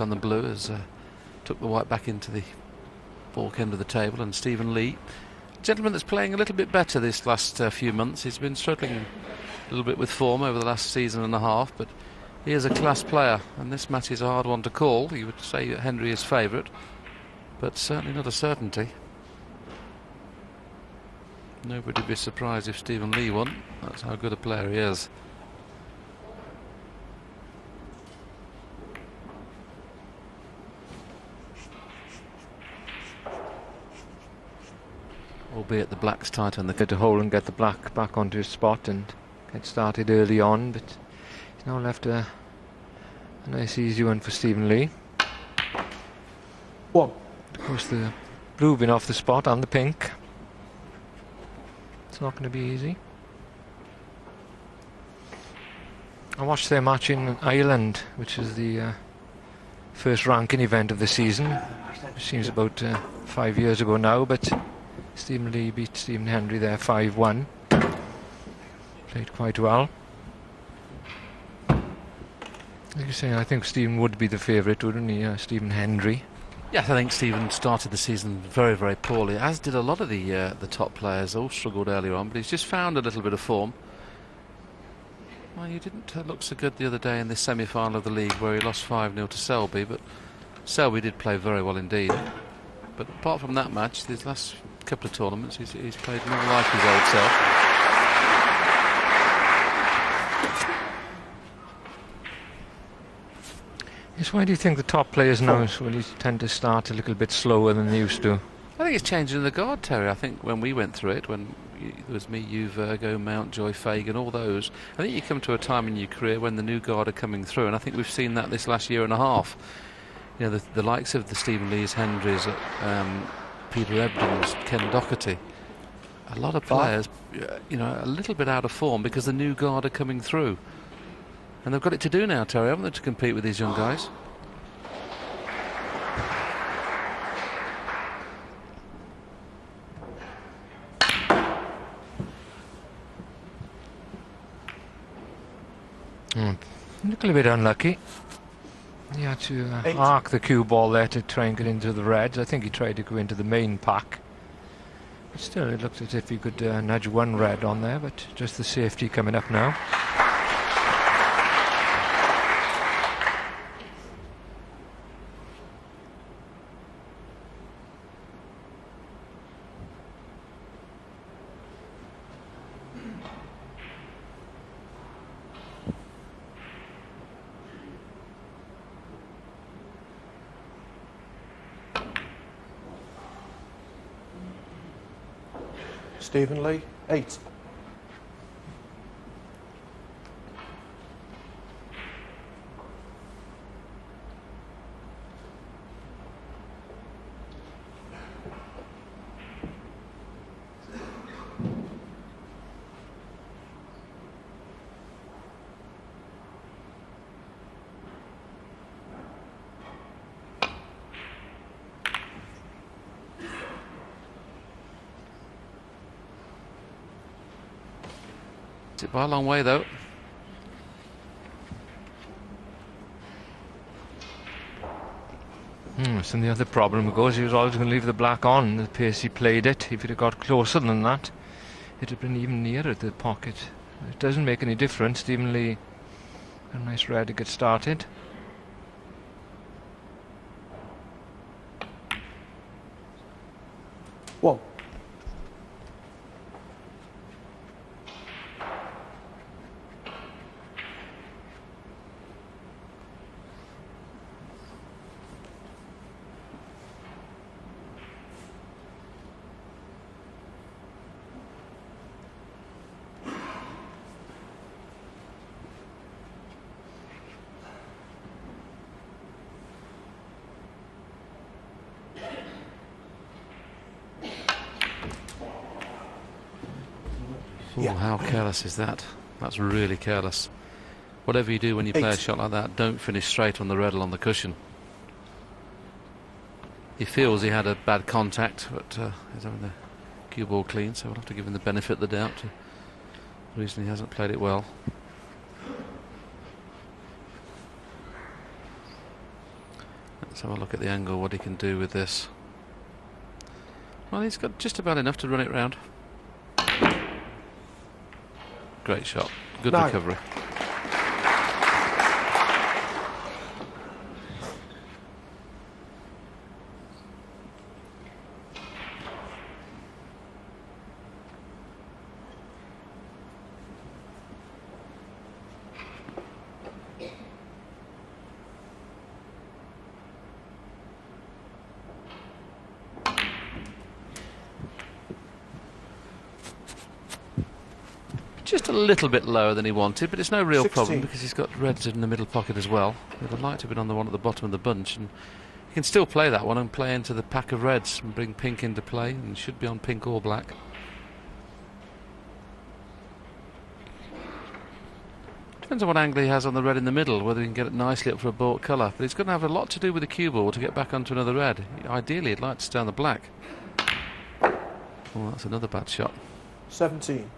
on the blue as took the white back into the baulk end of the table. And Stephen Lee, a gentleman that's playing a little bit better this last few months. He's been struggling a little bit with form over the last season and a half, but he is a class player, and this match is a hard one to call. You would say that Henry is favourite, but certainly not a certainty. Nobody would be surprised if Stephen Lee won. That's how good a player he is. Albeit the black's tight on the Get a hole and get the black back onto his spot and get started early on, but he's now left a nice easy one for Stephen Lee. One. Of course, the blue been off the spot and the pink. It's not going to be easy. I watched their match in Ireland, which is the first ranking event of the season. It seems about 5 years ago now, but Stephen Lee beat Stephen Hendry there 5-1. Played quite well. Like you say, I think Stephen would be the favourite, wouldn't he? Stephen Hendry. Yes, I think Stephen started the season very, very poorly, as did a lot of the top players. All struggled earlier on, but he's just found a little bit of form. Well, he didn't look so good the other day in this semi-final of the league where he lost 5-0 to Selby, but Selby did play very well indeed. But apart from that match, these last couple of tournaments, he's played more like his old self. Yes, why do you think the top players now really tend to start a little bit slower than they used to? I think it's changing the guard, Terry. I think when we went through it, when there was me, you, Virgo, Mountjoy, Fagan, all those, I think you come to a time in your career when the new guard are coming through, and I think we've seen that this last year and a half. You know, the likes of the Stephen Lees, Hendrys, Peter Ebdons, Ken Doherty, a lot of players, you know, a little bit out of form because the new guard are coming through. And they've got it to do now, Terry, haven't they, to compete with these young guys? A little bit unlucky. He had to arc the cue ball there to try and get into the reds. I think he tried to go into the main pack. But still, it looked as if he could nudge one red on there, but just the safety coming up now. Stephen Lee, 8. It by a long way though. So the other problem goes, he was always going to leave the black on the pace he played it. If he'd have got closer than that, it'd have been even nearer the pocket. It doesn't make any difference. Stephen Lee, a nice red to get started. One. Ooh, how careless is that? That's really careless. Whatever you do when you play a shot like that, don't finish straight on the red on the cushion. He feels he had a bad contact, but he's having the cue ball clean, so we'll have to give him the benefit of the doubt. The reason he hasn't played it well. Let's have a look at the angle, what he can do with this. Well, he's got just about enough to run it round. Great shot. Good recovery. Just a little bit lower than he wanted, but it's no real 16. problem because he's got reds in the middle pocket as well. He'd have liked to have been on the one at the bottom of the bunch, and he can still play that one and play into the pack of reds and bring pink into play, and should be on pink or black. Depends on what angle he has on the red in the middle, whether he can get it nicely up for a baulk colour. But it's going to have a lot to do with the cue ball to get back onto another red. Ideally, he'd like to stay on the black. Oh, that's another bad shot. 17.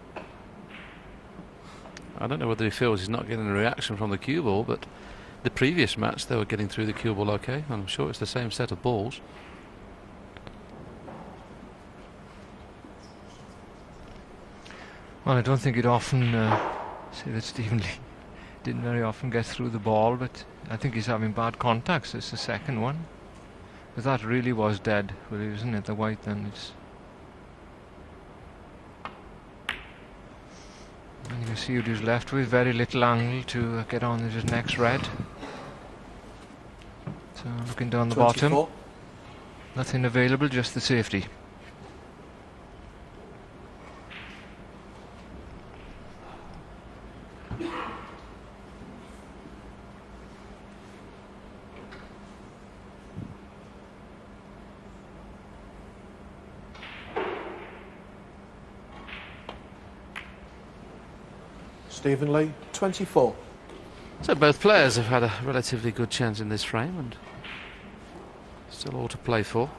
I don't know whether he feels he's not getting a reaction from the cue ball, but the previous match they were getting through the cue ball okay. I'm sure it's the same set of balls. Well, I don't think he'd often say that Stephen Lee didn't very often get through the ball, but I think he's having bad contacts. It's the second one. But that really was dead, wasn't it? The white then. And you can see what he was left with, very little angle to get on with his next red. So looking down the 24. bottom, nothing available, just the safety. Stephen Lee, 24. So both players have had a relatively good chance in this frame, and still all to play for.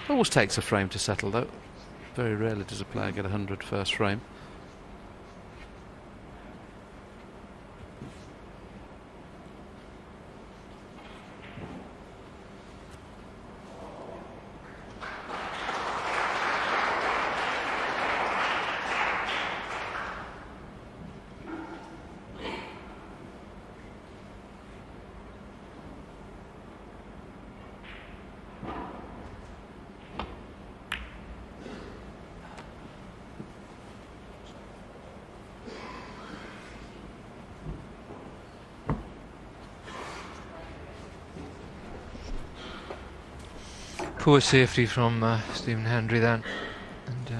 Always takes a frame to settle, though. Very rarely does a player get 100 first frame. Poor safety from Stephen Hendry then, and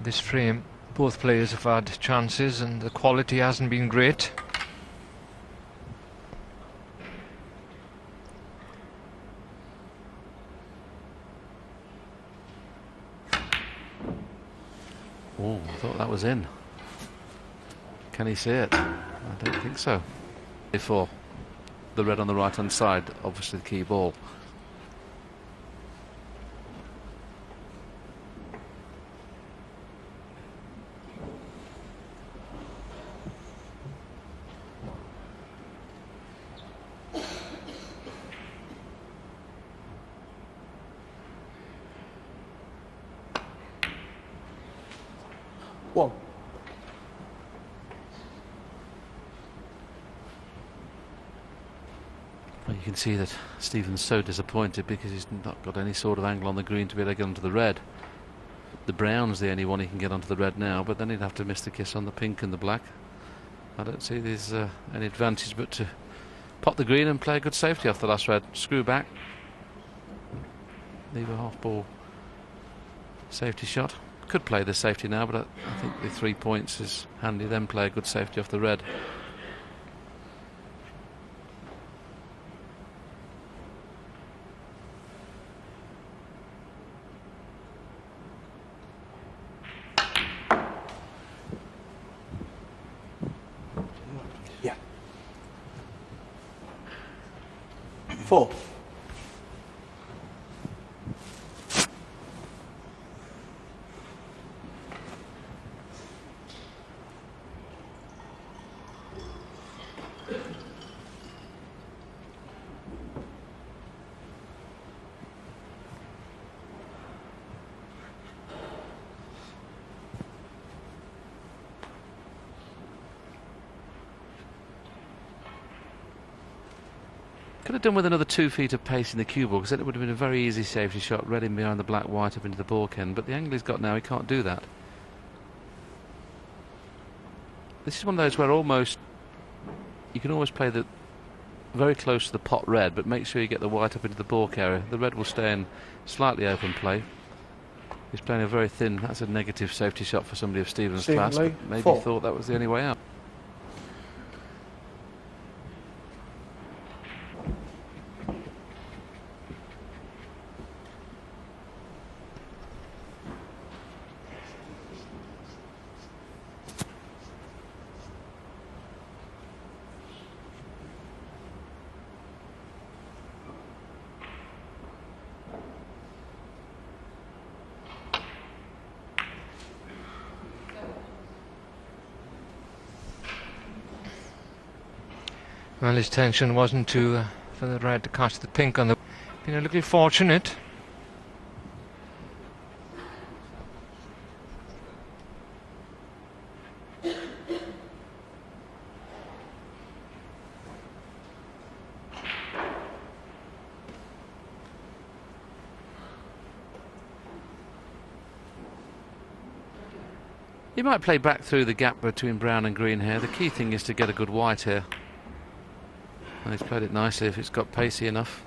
this frame both players have had chances and the quality hasn't been great. Oh, I thought that was in. Can he see it? I don't think so. Before the red on the right hand side, obviously the key ball. One. Well, you can see that Stephen's so disappointed because he's not got any sort of angle on the green to be able to get onto the red. The brown's the only one he can get onto the red now, but then he'd have to miss the kiss on the pink and the black. I don't see there's any advantage but to pot the green and play a good safety off the last red. Screw back. Leave a half ball safety shot. Could play the safety now, but I think the 3 points is handy. Then play a good safety off the red. Yeah. 4. Could have done with another 2 feet of pace in the cue ball, because then it would have been a very easy safety shot, read him behind the black white up into the balk end, but the angle he's got now, he can't do that. This is one of those where almost you can always play the very close to the pot red, but make sure you get the white up into the balk area. The red will stay in slightly open play. He's playing a very thin, that's a negative safety shot for somebody of Stephen's class, but maybe he thought that was the only way out. Well, his intention wasn't to for the red to catch the pink on the... Been a little fortunate. You might play back through the gap between brown and green here. The key thing is to get a good white here. And he's played it nicely. If it's got pacey enough,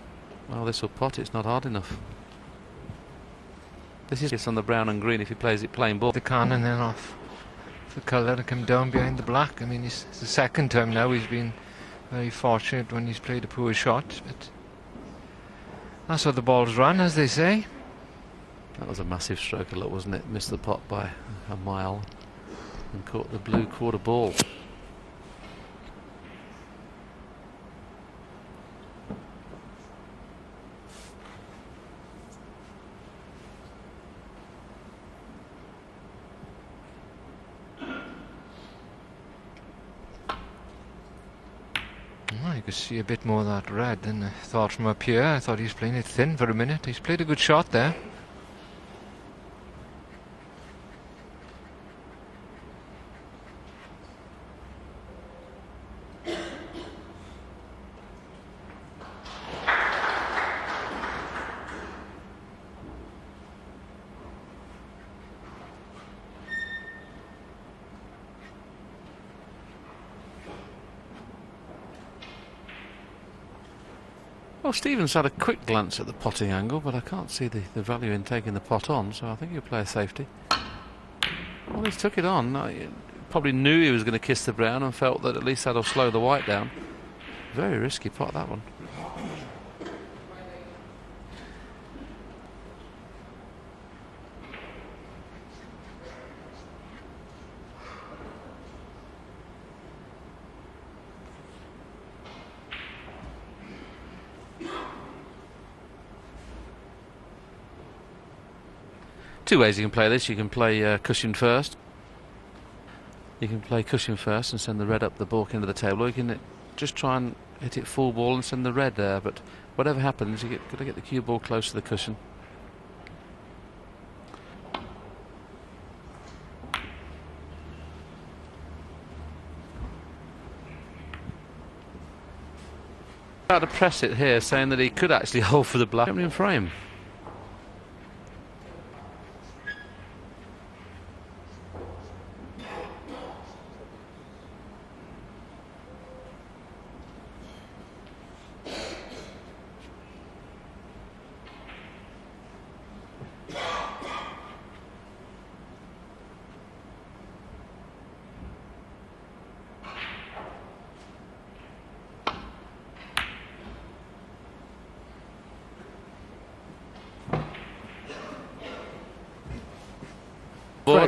well, this will pot. It's not hard enough. This is just on the brown and green if he plays it plain ball. The can and then off the colour to come down behind the black. I mean, it's the second time now he's been very fortunate when he's played a poor shot, but that's how the balls run, as they say. That was a massive stroke, wasn't it? Missed the pot by a mile and caught the blue quarter ball. You could see a bit more of that red than I thought from up here. I thought he was playing it thin for a minute. He's played a good shot there. Well, Stephen's had a quick glance at the potting angle, but I can't see the value in taking the pot on, so I think he'll play a safety. Well, he's took it on. He probably knew he was going to kiss the brown and felt that at least that'll slow the white down. Very risky pot, that one. Two ways you can play this. You can play cushion first. You can play cushion first and send the red up the balk end of the table, or you can just try and hit it full ball and send the red there. But whatever happens, you've got to get the cue ball close to the cushion. About to press it here, saying that he could actually hold for the black in frame.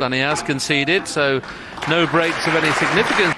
And he has conceded, so no breaks of any significance.